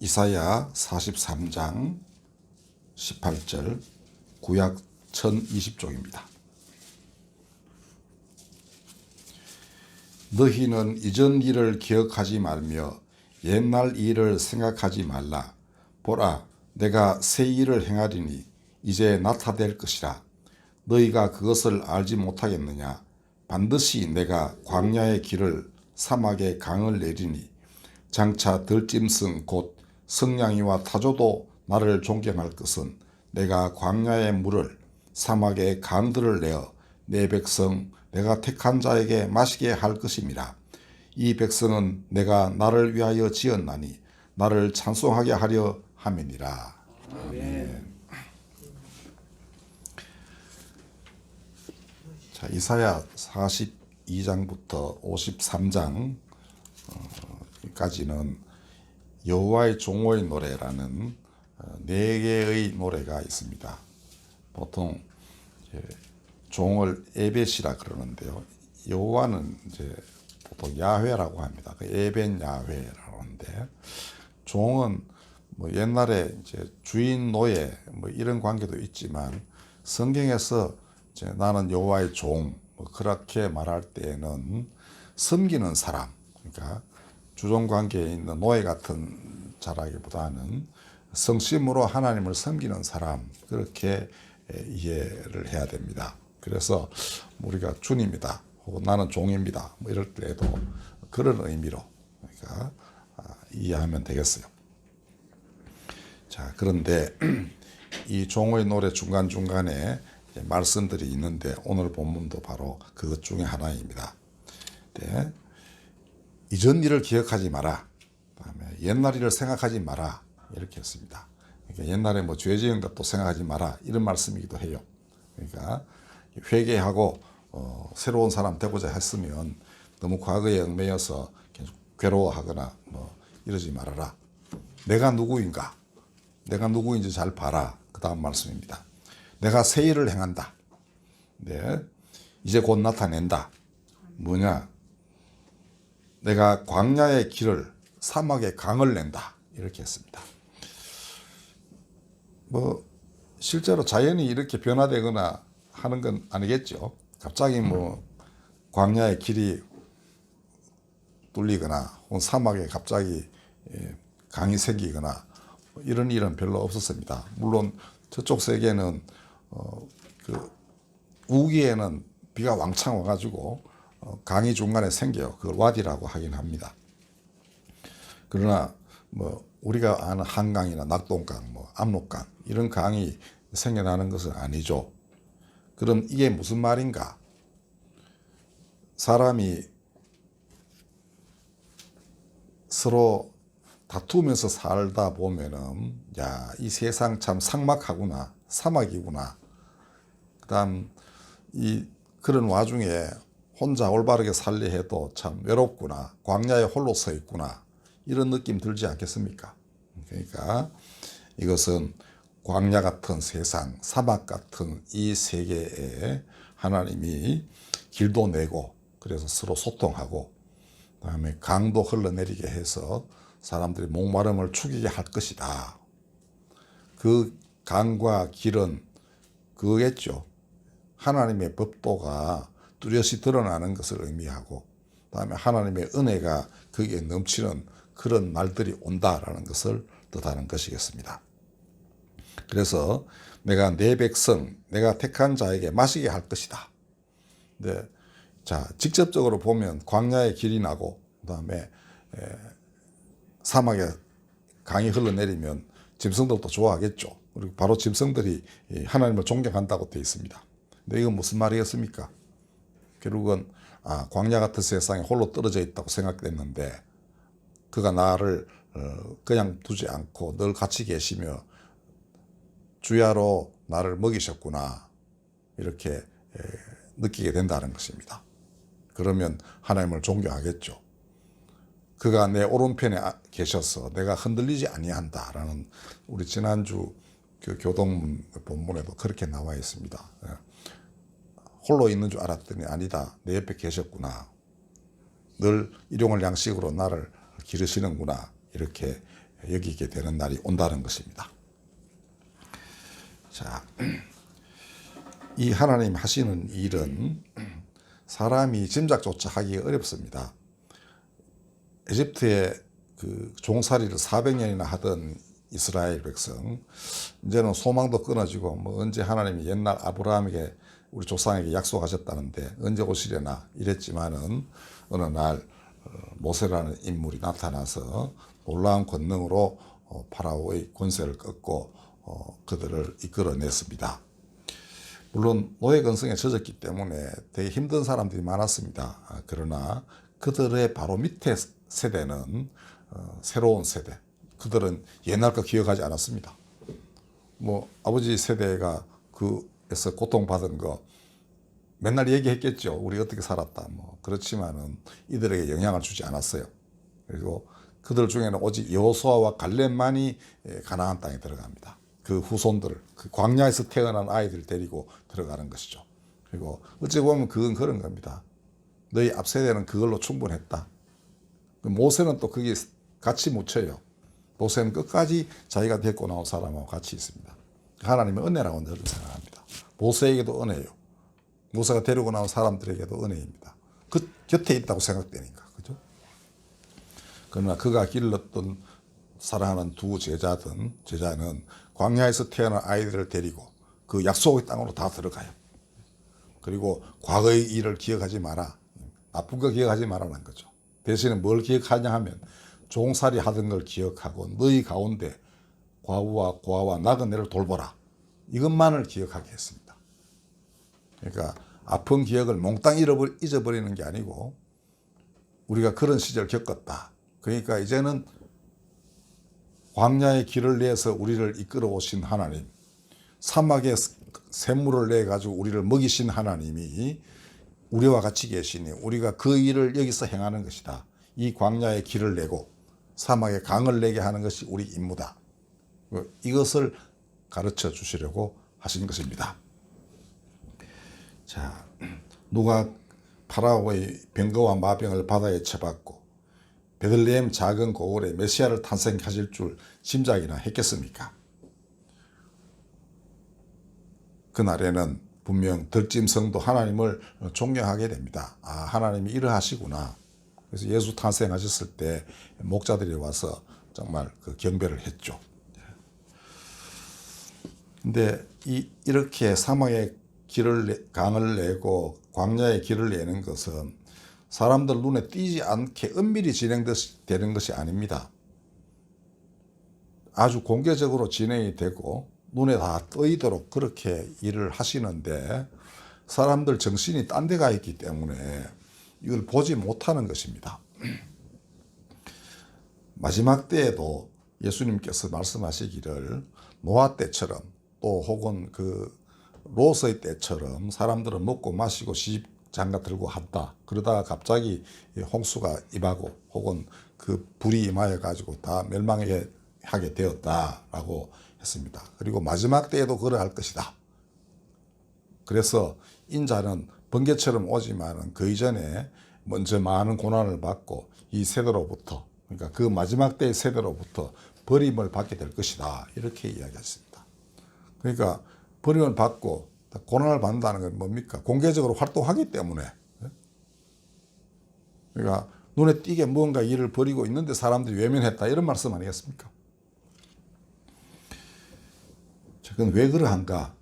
이사야 43장 18절 구약 1020쪽입니다. 너희는 이전 일을 기억하지 말며 옛날 일을 생각하지 말라. 보라, 내가 새 일을 행하리니 이제 나타낼 것이라. 너희가 그것을 알지 못하겠느냐? 반드시 내가 광야의 길을 사막의 강을 내리니 장차 들짐승 곧 성냥이와 타조도 나를 존경할 것은 내가 광야의 물을 사막의 강들을 내어 내 백성 내가 택한 자에게 마시게 할 것임이라. 이 백성은 내가 나를 위하여 지었나니 나를 찬송하게 하려 함이니라. 아멘. 자, 이사야 42장부터 53장까지는 여호와의 종의 노래라는 4개의 노래가 있습니다. 보통 종을 에벳이라 그러는데요. 여호와는 이제 보통 야훼라고 합니다. 에벳 야훼라고 하는데, 종은 뭐 옛날에 이제 주인 노예 뭐 이런 관계도 있지만, 성경에서 이제 나는 여호와의 종 뭐 그렇게 말할 때에는 섬기는 사람, 그러니까 주종 관계에 있는 노예 같은 자라기보다는 성심으로 하나님을 섬기는 사람, 그렇게 이해를 해야 됩니다. 그래서 우리가 주님이다 혹은 나는 종입니다 뭐 이럴 때에도 그런 의미로 그러니까 이해하면 되겠어요. 자, 그런데 이 종의 노래 중간중간에 말씀들이 있는데 오늘 본문도 바로 그것 중에 하나입니다. 네. 이전 일을 기억하지 마라. 그다음에 옛날 일을 생각하지 마라. 이렇게 했습니다. 그러니까 옛날에 뭐 죄 지은 것도 생각하지 마라. 이런 말씀이기도 해요. 그러니까 회개하고 새로운 사람 되고자 했으면 너무 과거에 얽매여서 괴로워하거나 뭐 이러지 말아라. 내가 누구인가? 내가 누구인지 잘 봐라. 그 다음 말씀입니다. 내가 새 일을 행한다. 네. 이제 곧 나타낸다. 뭐냐? 내가 광야의 길을 사막의 강을 낸다. 이렇게 했습니다. 뭐 실제로 자연이 이렇게 변화되거나 하는 건 아니겠죠. 갑자기 뭐 광야의 길이 뚫리거나 혹은 사막에 갑자기 강이 생기거나 이런 일은 별로 없었습니다. 물론 저쪽 세계는 그 우기에는 비가 왕창 와가지고 강이 중간에 생겨요. 그걸 와디라고 하긴 합니다. 그러나 뭐 우리가 아는 한강이나 낙동강, 뭐 압록강 이런 강이 생겨나는 것은 아니죠. 그럼 이게 무슨 말인가? 사람이 서로 다투면서 살다 보면은 야, 이 세상 참 삭막하구나, 사막이구나. 그다음 그런 와중에 혼자 올바르게 살려 해도 참 외롭구나, 광야에 홀로 서 있구나, 이런 느낌 들지 않겠습니까? 그러니까 이것은 광야 같은 세상, 사막 같은 이 세계에 하나님이 길도 내고 그래서 서로 소통하고 그다음에 강도 흘러내리게 해서 사람들이 목마름을 죽이게 할 것이다. 그 강과 길은 그거겠죠. 하나님의 법도가 뚜렷이 드러나는 것을 의미하고 그다음에 하나님의 은혜가 거기에 넘치는 그런 날들이 온다라는 것을 뜻하는 것이겠습니다. 그래서 내가 내 백성, 내가 택한 자에게 마시게 할 것이다. 네. 자, 직접적으로 보면 광야의 길이 나고 그다음에 사막에 강이 흘러내리면 짐승들도 좋아하겠죠. 그리고 바로 짐승들이 하나님을 존경한다고 되어 있습니다. 근데 이건 무슨 말이겠습니까? 결국은 광야 같은 세상에 홀로 떨어져 있다고 생각됐는데 그가 나를 그냥 두지 않고 늘 같이 계시며 주야로 나를 먹이셨구나 이렇게 느끼게 된다는 것입니다. 그러면 하나님을 존경하겠죠. 그가 내 오른편에 계셔서 내가 흔들리지 아니한다라는 우리 지난주 그 교동 본문에도 그렇게 나와 있습니다. 홀로 있는 줄 알았더니 아니다. 내 옆에 계셨구나. 늘 일용할 양식으로 나를 기르시는구나. 이렇게 여기게 되는 날이 온다는 것입니다. 자, 이 하나님 하시는 일은 사람이 짐작조차 하기 어렵습니다. 에집트의 그 종살이를 400년이나 하던 이스라엘 백성, 이제는 소망도 끊어지고 뭐 언제 하나님이 옛날 아브라함에게 우리 조상에게 약속하셨다는데 언제 오시려나 이랬지만은 어느 날 모세라는 인물이 나타나서 놀라운 권능으로 파라오의 권세를 꺾고 그들을 이끌어냈습니다. 물론 노예 근성에 젖었기 때문에 되게 힘든 사람들이 많았습니다. 그러나 그들의 바로 밑에 세대는 새로운 세대, 그들은 옛날 거 기억하지 않았습니다. 뭐 아버지 세대가 그에서 고통받은 거 맨날 얘기했겠죠. 우리 어떻게 살았다. 뭐 그렇지만은 이들에게 영향을 주지 않았어요. 그리고 그들 중에는 오직 여호수아와 갈렙만이 가나안 땅에 들어갑니다. 그 후손들, 그 광야에서 태어난 아이들 데리고 들어가는 것이죠. 그리고 어찌 보면 그건 그런 겁니다. 너희 앞세대는 그걸로 충분했다. 모세는 또 거기에 같이 묻혀요. 모세는 끝까지 자기가 데리고 나온 사람하고 같이 있습니다. 하나님의 은혜라고 저는 생각합니다. 모세에게도 은혜요. 모세가 데리고 나온 사람들에게도 은혜입니다. 그 곁에 있다고 생각되니까. 그죠? 그러나 그가 길렀던 사랑하는 두 제자는 광야에서 태어난 아이들을 데리고 그 약속의 땅으로 다 들어가요. 그리고 과거의 일을 기억하지 마라. 나쁜 거 기억하지 말라는 거죠. 대신에 뭘 기억하냐 하면 종살이 하던 걸 기억하고 너희 가운데 과부와 고아와 나그네를 돌보라. 이것만을 기억하게 했습니다. 그러니까 아픈 기억을 몽땅 잊어버리는 게 아니고 우리가 그런 시절 겪었다. 그러니까 이제는 광야의 길을 내서 우리를 이끌어 오신 하나님, 사막에 샘물을 내 가지고 우리를 먹이신 하나님이 우리와 같이 계시니 우리가 그 일을 여기서 행하는 것이다. 이 광야의 길을 내고 사막에 강을 내게 하는 것이 우리 임무다. 이것을 가르쳐 주시려고 하신 것입니다. 자, 누가 파라오의 병거와 마병을 바다에 쳐박고 베들레헴 작은 고을에 메시아를 탄생하실 줄 짐작이나 했겠습니까? 그날에는 분명 들짐승도 하나님을 존경하게 됩니다. 아, 하나님이 이러하시구나. 그래서 예수 탄생하셨을 때 목자들이 와서 정말 그 경배를 했죠. 근데 이렇게 사막의 강을 내고 광야의 길을 내는 것은 사람들 눈에 띄지 않게 은밀히 진행되는 것이 아닙니다. 아주 공개적으로 진행이 되고 눈에 다 떠있도록 그렇게 일을 하시는데 사람들 정신이 딴 데 가 있기 때문에 이걸 보지 못하는 것입니다. 마지막 때에도 예수님께서 말씀하시기를 노아 때처럼 또 혹은 그 롯의 때처럼 사람들은 먹고 마시고 시집 장가 들고 한다. 그러다가 갑자기 홍수가 임하고 혹은 그 불이 임하여 가지고 다 멸망하게 되었다라고 했습니다. 그리고 마지막 때에도 그러할 것이다. 그래서 인자는 번개처럼 오지만은 그 이전에 먼저 많은 고난을 받고 이 세대로부터, 그러니까 그 마지막 때의 세대로부터 버림을 받게 될 것이다. 이렇게 이야기했습니다. 그러니까 버림을 받고 고난을 받는다는 건 뭡니까? 공개적으로 활동하기 때문에. 그러니까 눈에 띄게 무언가 일을 벌이고 있는데 사람들이 외면했다. 이런 말씀 아니겠습니까? 그건 왜 그러한가?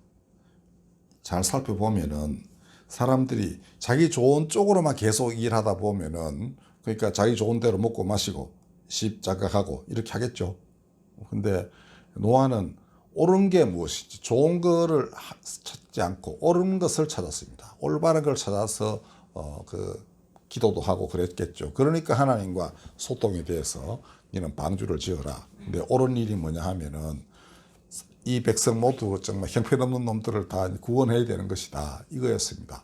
잘 살펴보면은 사람들이 자기 좋은 쪽으로만 계속 일하다 보면은 그러니까 자기 좋은 대로 먹고 마시고 시집장가가고 이렇게 하겠죠. 근데 노아는 옳은 게 무엇인지 좋은 거를 찾지 않고 옳은 것을 찾았습니다. 올바른 걸 찾아서 기도도 하고 그랬겠죠. 그러니까 하나님과 소통에 대해서 너는 방주를 지어라. 근데 옳은 일이 뭐냐 하면은 이 백성 모두 정말 형편없는 놈들을 다 구원해야 되는 것이다. 이거였습니다.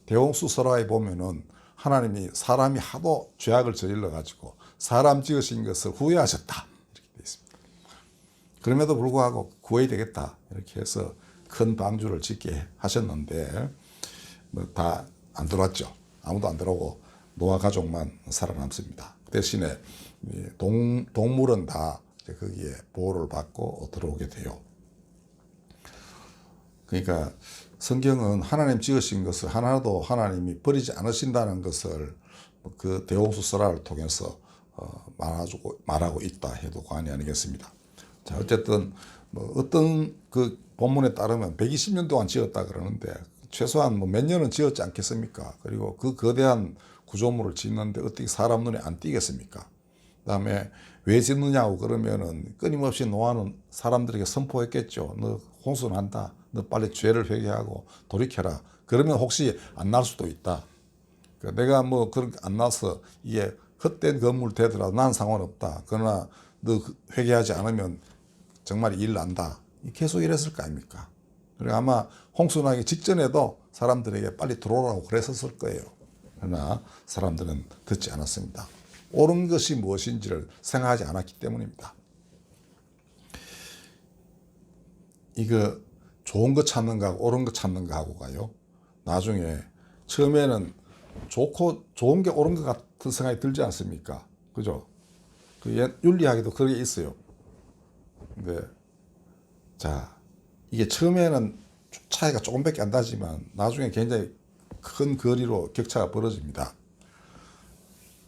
대홍수설화에 보면은 하나님이 사람이 하도 죄악을 저질러 가지고 사람 지으신 것을 후회하셨다. 이렇게 되어 있습니다. 그럼에도 불구하고 구해야 되겠다. 이렇게 해서 큰 방주를 짓게 하셨는데 뭐 다 안 들어왔죠. 아무도 안 들어오고 노아 가족만 살아남습니다. 대신에 동물은 다 거기에 보호를 받고 들어오게 돼요. 그러니까 성경은 하나님 지으신 것을 하나도 하나님이 버리지 않으신다는 것을 그 대홍수설화를 통해서 말하고 있다 해도 과언이 아니겠습니다. 자, 어쨌든 뭐 어떤 그 본문에 따르면 120년 동안 지었다 그러는데 최소한 뭐 몇 년은 지었지 않겠습니까? 그리고 그 거대한 구조물을 짓는데 어떻게 사람 눈에 안 띄겠습니까? 그다음에 왜 짓느냐고 그러면은 끊임없이 노아는 사람들에게 선포했겠죠. 너 홍수 난다. 너 빨리 죄를 회개하고 돌이켜라. 그러면 혹시 안 날 수도 있다. 내가 뭐 그렇게 안 나서 이게 헛된 건물 되더라도 난 상관없다. 그러나 너 회개하지 않으면 정말 일 난다. 계속 이랬을 거 아닙니까? 그리고 아마 홍수 나기 직전에도 사람들에게 빨리 들어오라고 그랬었을 거예요. 그러나 사람들은 듣지 않았습니다. 옳은 것이 무엇인지를 생각하지 않았기 때문입니다. 이거 좋은 거 찾는 거하고 옳은 거 찾는 거하고가요. 나중에 처음에는 좋고 좋은 게 옳은 것 같은 생각이 들지 않습니까? 그죠? 그 윤리학에도 그게 있어요. 근데 자, 이게 처음에는 차이가 조금밖에 안 나지만 나중에 굉장히 큰 거리로 격차가 벌어집니다.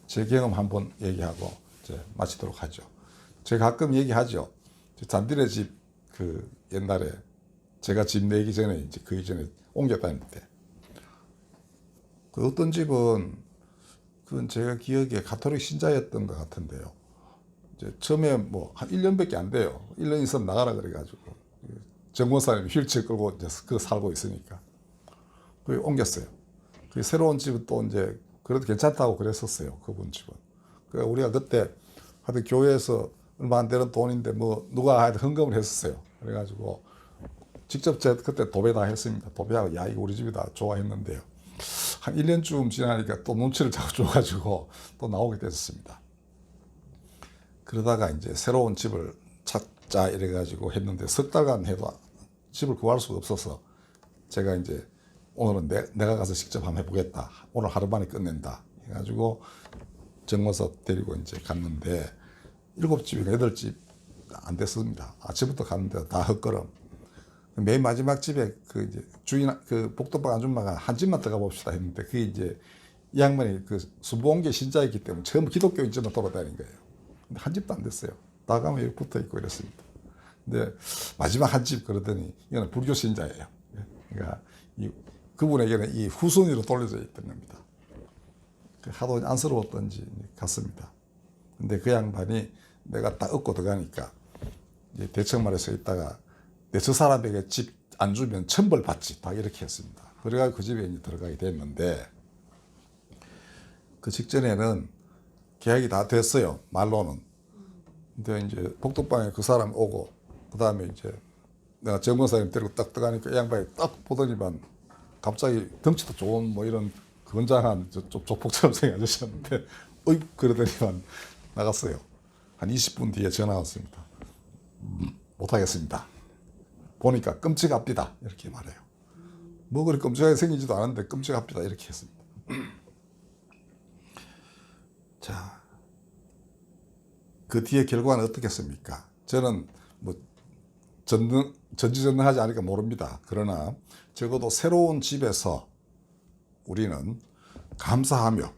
제 경험 한번 얘기하고 이제 마치도록 하죠. 제가 가끔 얘기하죠. 잔디네 집 그 옛날에 제가 집 내기 전에 이제 그 이전에 옮겨 다닐 때 그 어떤 집은 그건 제가 기억에 가톨릭 신자였던 것 같은데요. 이제 처음에 뭐 한 1년밖에 안 돼요. 1년 있으면 나가라 그래가지고 정원사님 휠체어 끌고 이제 그 살고 있으니까 거기 옮겼어요. 그 새로운 집은 또 이제 그래도 괜찮다고 그랬었어요. 그분 집은. 그러니까 우리가 그때 하여튼 교회에서 얼마 안 되는 돈인데 뭐 누가 하여튼 헌금을 했었어요. 그래가지고 직접 제가 그때 도배 다 했습니다. 도배하고 야 이거 우리 집이다 좋아했는데요. 한 1년쯤 지나니까 또 눈치를 자꾸 줘가지고 또 나오게 됐습니다. 그러다가 이제 새로운 집을 찾자 이래가지고 했는데 석 달간 해도 집을 구할 수가 없어서 제가 이제 오늘은 내가 가서 직접 한번 해보겠다. 오늘 하루 만에 끝낸다. 해가지고 정모사 데리고 이제 갔는데 7집인가 8집 안 됐습니다. 아침부터 갔는데 다 헛걸음. 맨 마지막 집에 그 이제 주인 그 복도방 아줌마가 한 집만 들어가 봅시다 했는데 그게 이제 이 양반이 그 수봉계 신자이기 때문에 처음 기독교인 집만 돌아다닌 거예요. 근데 한 집도 안 됐어요. 나가면 여기 붙어 있고 이랬습니다. 근데 마지막 한 집 그러더니 이거는 불교 신자예요. 그러니까 그분에게는 이 후순위로 돌려져 있던 겁니다. 하도 안쓰러웠던지 갔습니다. 근데 그 양반이 내가 딱 얻고 들어가니까 이제 대청마을에서 있다가 내 저 사람에게 집 안 주면 천벌 받지 딱 이렇게 했습니다. 그래가지고 그 집에 이제 들어가게 됐는데 그 직전에는 계약이 다 됐어요. 말로는. 근데 이제 복덕방에 그 사람 오고 그 다음에 이제 내가 정권사님 데리고 딱 들어가니까 이 양반이 딱 보더니만 갑자기 덩치도 좋은 뭐 이런 건장한 좀 조폭처럼 생긴 아저씨였는데 어이 그러더니만 나갔어요. 한 20분 뒤에 전화 왔습니다. 못하겠습니다. 보니까 끔찍합니다. 이렇게 말해요. 뭐 그리 끔찍하게 생기지도 않았는데 끔찍합니다. 이렇게 했습니다. 자, 그 뒤에 결과는 어떻겠습니까? 저는 뭐 전지전능하지 않으니까 모릅니다. 그러나 적어도 새로운 집에서 우리는 감사하며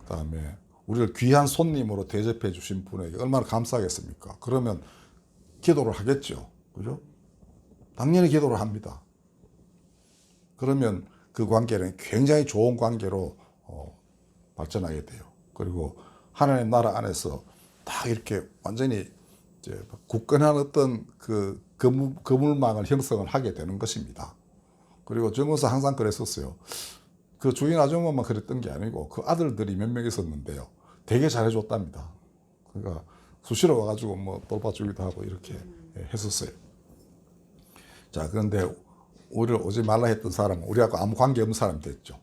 그다음에 우리를 귀한 손님으로 대접해 주신 분에게 얼마나 감사하겠습니까? 그러면 기도를 하겠죠. 그죠? 당연히 기도를 합니다. 그러면 그 관계는 굉장히 좋은 관계로 발전하게 돼요. 그리고 하나님 나라 안에서 다 이렇게 완전히 이제 굳건한 어떤 그 그물망을 형성을 하게 되는 것입니다. 그리고 정원사 항상 그랬었어요. 그 주인 아줌마만 그랬던 게 아니고 그 아들들이 몇 명 있었는데요. 되게 잘해줬답니다. 그러니까 수시로 와가지고 뭐 돌봐주기도 하고 이렇게 했었어요. 자, 그런데 우리를 오지 말라 했던 사람은 우리하고 아무 관계 없는 사람이 됐죠.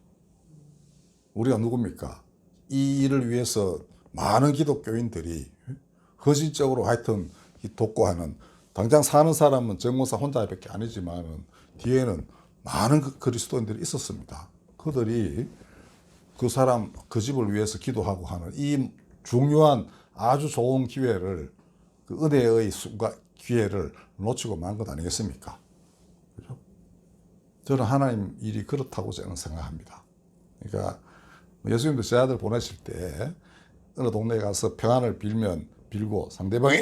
우리가 누굽니까? 이 일을 위해서 많은 기독교인들이 헌신적으로 하여튼 돕고하는 당장 사는 사람은 정모사 혼자밖에 아니지만 뒤에는 많은 그리스도인들이 있었습니다. 그들이 그 사람 그 집을 위해서 기도하고 하는 이 중요한 아주 좋은 기회를, 그 은혜의 순간 기회를 놓치고 만 것 아니겠습니까? 그죠? 저는 하나님 일이 그렇다고 저는 생각합니다. 그러니까 예수님도 제 아들 보내실 때 어느 동네에 가서 평안을 빌고 상대방이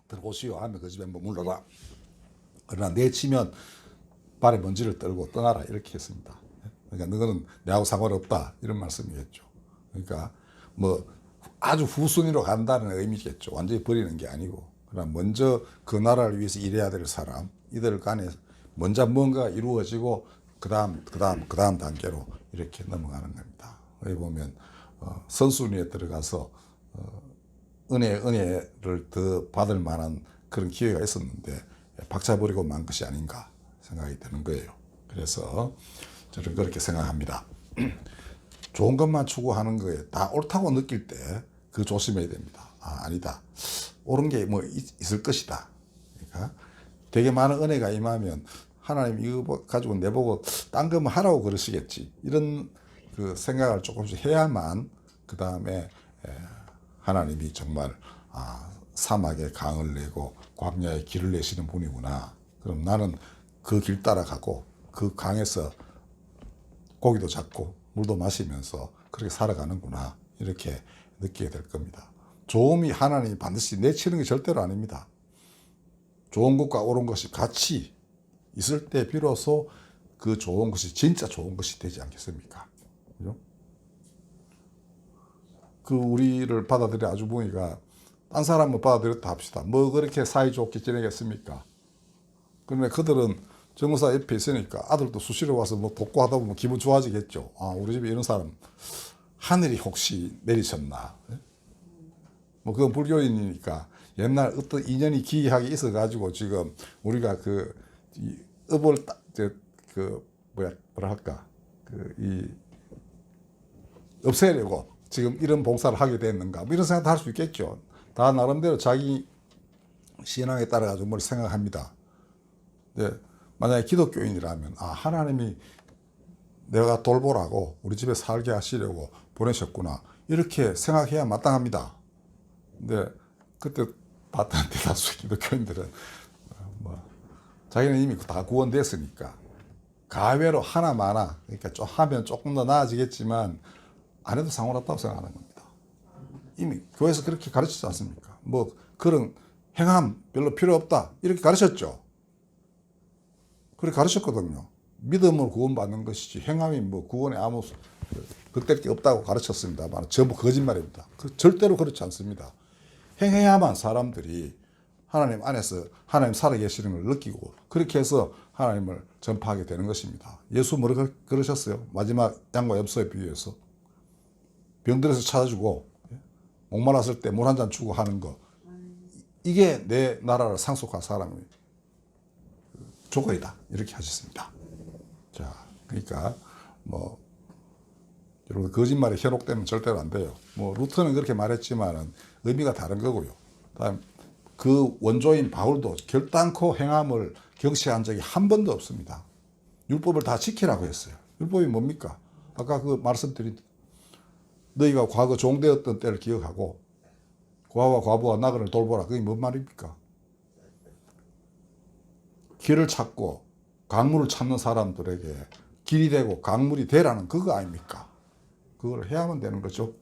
들어오시오 하면 그 집에 머물러라. 그러나 내치면 발에 먼지를 떨고 떠나라 이렇게 했습니다. 그러니까 너는 내하고 상관없다 이런 말씀이겠죠. 그러니까 뭐 아주 후순위로 간다는 의미겠죠. 완전히 버리는 게 아니고, 그러나 먼저 그 나라를 위해서 일해야 될 사람, 이들 간에 먼저 뭔가 이루어지고 그 다음 단계로 이렇게 넘어가는 겁니다. 여기 보면 선순위에 들어가서 은혜를 더 받을 만한 그런 기회가 있었는데 박차버리고 만 것이 아닌가 생각이 드는 거예요. 그래서 저는 그렇게 생각합니다. 좋은 것만 추구하는 거에 다 옳다고 느낄 때 그 조심해야 됩니다. 아니다. 옳은 게 뭐 있을 것이다. 그러니까 되게 많은 은혜가 임하면 하나님 이거 가지고 내보고 딴 거면 하라고 그러시겠지. 이런 그 생각을 조금씩 해야만 그 다음에 하나님이 정말 사막에 강을 내고 광야에 길을 내시는 분이구나. 그럼 나는 그 길 따라가고 그 강에서 고기도 잡고 물도 마시면서 그렇게 살아가는구나. 이렇게 느끼게 될 겁니다. 좋음이 하나님이 반드시 내치는 게 절대로 아닙니다. 좋은 것과 옳은 것이 같이 있을 때 비로소 그 좋은 것이 진짜 좋은 것이 되지 않겠습니까? 그죠? 그 우리를 받아들여 아주붕이가 딴 사람을 받아들였다 합시다. 뭐 그렇게 사이좋게 지내겠습니까? 그런데 그들은 정무사 옆에 있으니까 아들도 수시로 와서 뭐 돕고 하다 보면 기분 좋아지겠죠. 우리 집에 이런 사람 하늘이 혹시 내리셨나? 뭐 그건 불교인이니까 옛날 어떤 인연이 기이하게 있어가지고 지금 우리가 이 업을 뭐라 할까 없애려고 지금 이런 봉사를 하게 됐는가? 뭐 이런 생각도 할 수 있겠죠. 다 나름대로 자기 신앙에 따라 가지고 뭘 생각합니다. 네, 만약에 기독교인이라면 하나님이 내가 돌보라고 우리 집에 살게 하시려고 보내셨구나 이렇게 생각해야 마땅합니다. 근데 그때 봤던 대다수 기독교인들은 자기는 이미 다 구원됐으니까 가외로 하나마나 그러니까 좀 하면 조금 더 나아지겠지만 안 해도 상관없다고 생각하는 겁니다. 이미 교회에서 그렇게 가르치지 않습니까? 뭐 그런 행함 별로 필요 없다 이렇게 가르쳤죠. 그렇게 가르쳤거든요. 믿음으로 구원받는 것이지 행함이 뭐 구원에 아무 그때 게 없다고 가르쳤습니다만 전부 거짓말입니다. 절대로 그렇지 않습니다. 행해야만 사람들이 하나님 안에서 하나님 살아계시는 걸 느끼고 그렇게 해서 하나님을 전파하게 되는 것입니다. 예수 뭐라고 그러셨어요? 마지막 양과 염소에 비유해서 병들어서 찾아주고 목말랐을 때 물 한 잔 주고 하는 거, 이게 내 나라를 상속할 사람의 조건이다 이렇게 하셨습니다. 자, 그러니까 여러분 거짓말이 현혹되면 절대로 안 돼요. 루터는 그렇게 말했지만은 의미가 다른 거고요. 다음 그 원조인 바울도 결단코 행함을 경시한 적이 한 번도 없습니다. 율법을 다 지키라고 했어요. 율법이 뭡니까? 아까 그 말씀드린 너희가 과거 종되었던 때를 기억하고 고아와 과부와 나그네를 돌보라. 그게 뭔 말입니까? 길을 찾고 강물을 찾는 사람들에게 길이 되고 강물이 되라는 그거 아닙니까? 그걸 해야만 되는 거죠.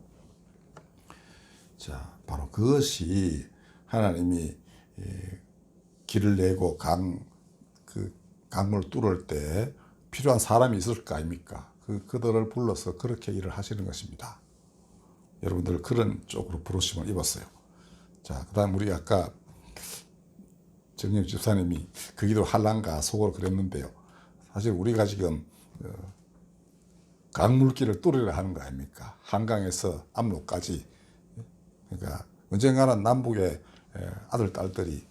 자, 바로 그것이 하나님이 길을 내고 강물을 뚫을 때 필요한 사람이 있을 거 아닙니까? 그들을 불러서 그렇게 일을 하시는 것입니다. 여러분들 그런 쪽으로 부르심을 입었어요. 자, 그 다음 우리 아까 정영 집사님이 그 기도 할란가 속으로 그랬는데요. 사실 우리가 지금 강물길을 뚫으려 하는 거 아닙니까? 한강에서 압록까지. 그러니까 언젠가는 남북의 아들, 딸들이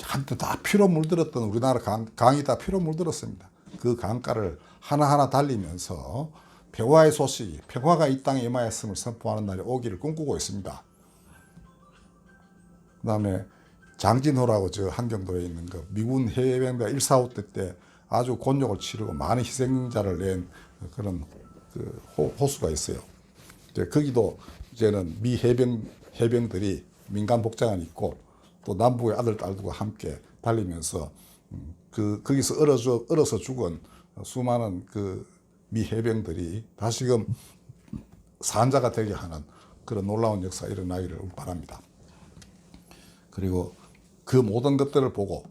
한때 다 피로 물들었던 우리나라 강이 다 피로 물들었습니다. 그 강가를 하나하나 달리면서 평화의 소식이, 평화가 이 땅에 임하였음을 선포하는 날이 오기를 꿈꾸고 있습니다. 그 다음에 장진호라고 저 한경도에 있는 거 미군 해외병대가 145대 때 아주 곤욕을 치르고 많은 희생자를 낸 그런 호수가 있어요. 이제 거기도 이제는 미 해병들이 민간 복장을 입고 또 남북의 아들 딸들과 함께 달리면서 거기서 얼어서 죽은 수많은 그 미 해병들이 다시금 산자가 되게 하는 그런 놀라운 역사가 일어나기를 바랍니다. 그리고 그 모든 것들을 보고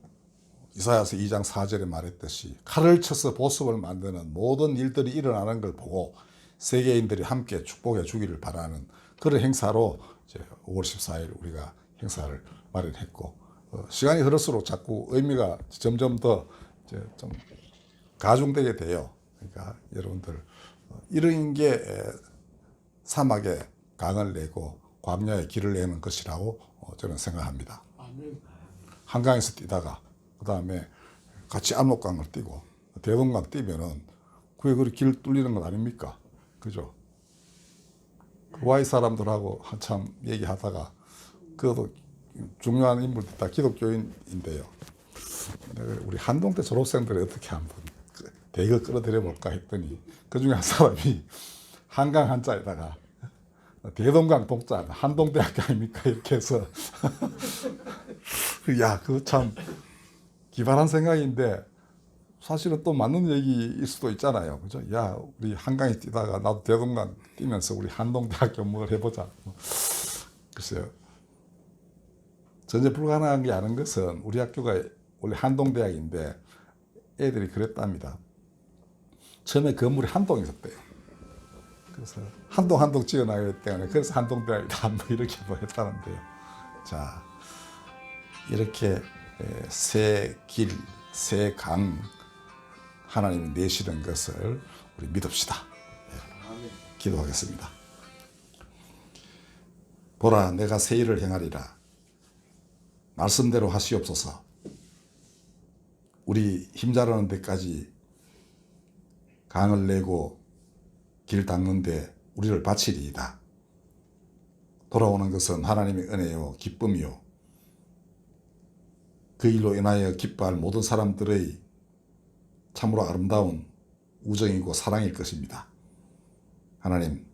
이사야서 2장 4절에 말했듯이 칼을 쳐서 보습을 만드는 모든 일들이 일어나는 걸 보고 세계인들이 함께 축복해 주기를 바라는 그런 행사로 이제 5월 14일 우리가 행사를 마련했고, 시간이 흐를수록 자꾸 의미가 점점 더 이제 좀 가중되게 돼요. 그러니까 여러분들 이런 게 사막에 강을 내고 광야에 길을 내는 것이라고 저는 생각합니다. 한강에서 뛰다가 그 다음에 같이 압록강을 뛰고 대동강 뛰면은 그게 그렇게 길 뚫리는 건 아닙니까? 그죠? 와이 사람들하고 한참 얘기하다가 그것도 중요한 인물들 다 기독교인인데요. 우리 한동대 졸업생들을 어떻게 한번 대거 끌어들여 볼까 했더니 그 중에 한 사람이 한강 한자에다가 대동강 동자 한동대학교 아닙니까? 이렇게 해서 야, 그거 참 기발한 생각인데 사실은 또 맞는 얘기일 수도 있잖아요. 그죠? 야, 우리 한강에 뛰다가 나도 대동강 뛰면서 우리 한동대학교 뭘 해보자. 글쎄요. 전혀 불가능한 게 아닌 것은 우리 학교가 원래 한동대학인데 애들이 그랬답니다. 처음에 건물이 한 동 있었대요. 그래서 한 동 지어나가기 때문에 그래서 한동대학이다 뭐 이렇게도 했다는데요. 자, 이렇게 새 길, 새 강 하나님이 내시는 것을 우리 믿읍시다. 기도하겠습니다. 보라, 내가 새 일을 행하리라. 말씀대로 하시옵소서. 우리 힘자라는 데까지 강을 내고 길 닦는데 우리를 바치리이다. 돌아오는 것은 하나님의 은혜요 기쁨이요 그 일로 인하여 기뻐할 모든 사람들의 참으로 아름다운 우정이고 사랑일 것입니다. 하나님,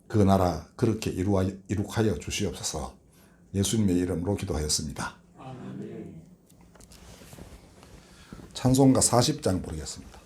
그 나라 그렇게 이룩하여 주시옵소서. 예수님의 이름으로 기도하였습니다. 찬송가 40장 부르겠습니다.